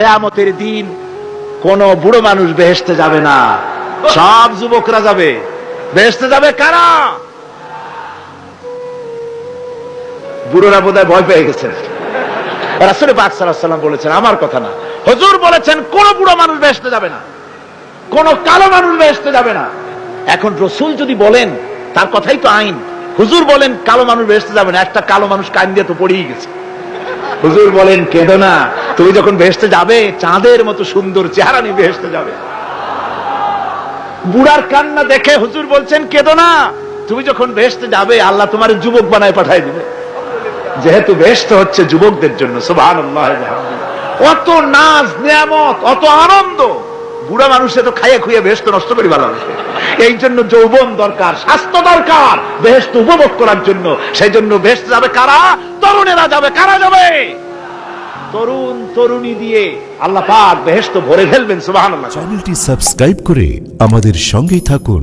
কিয়ামতের দিন কোন বুড়ো মানুষ বেহেশতে যাবে না, সব যুবকরা যাবে। বেহেশতে যাবে কারা? বুড়োরা বোধহয় ভয় পেয়ে গেছেন। রাসূল পাক সাল্লাল্লাহু আলাইহি ওয়াসাল্লাম বলেছেন, আমার কথা না, হুজুর বলেছেন কোন বুড়ো মানুষ বেহেশতে যাবে না, কোন কালো মানুষ বেহেশতে যাবে না। এখন রাসূল যদি বলেন তার কথাই তো আইন। হুজুর বলেন কালো মানুষ বেহেশতে যাবে না, একটা কালো মানুষ কান দিয়ে তো পড়েই গেছে। হুজুর বলেন কেঁদো না, তুমি যখন বেহেশতে যাবে চাঁদের মতো সুন্দর চেহারা নিয়ে বেহেশতে যাবে। বুড়ার কান্না দেখে হুজুর বলছেন কেঁদো না, তুমি যখন বেহেশতে যাবে আল্লাহ তোমার যুবক বানায় পাঠায় দিবে, যেহেতু বেহেশত হচ্ছে যুবকদের জন্য। সুবহানাল্লাহ। অত নাজ নিয়ামত, অত আনন্দ, বুড়া মানুষে তো খাইয়ে খুইয়ে বেহেশত নষ্ট করি ভালো। এই জন্য যৌবন দরকার, স্বাস্থ্য দরকার বেহেশত উপভোগ করার জন্য। সেই জন্য বেহেশতে যাবে কারা? তরুণেরা যাবে। কারা যাবে? তরুণ তরুণী দিয়ে আল্লাহ পাক বেহেশত ভরে ফেলবেন। সুবহানাল্লাহ। চ্যানেলটি সাবস্ক্রাইব করে আমাদের সঙ্গেই থাকুন।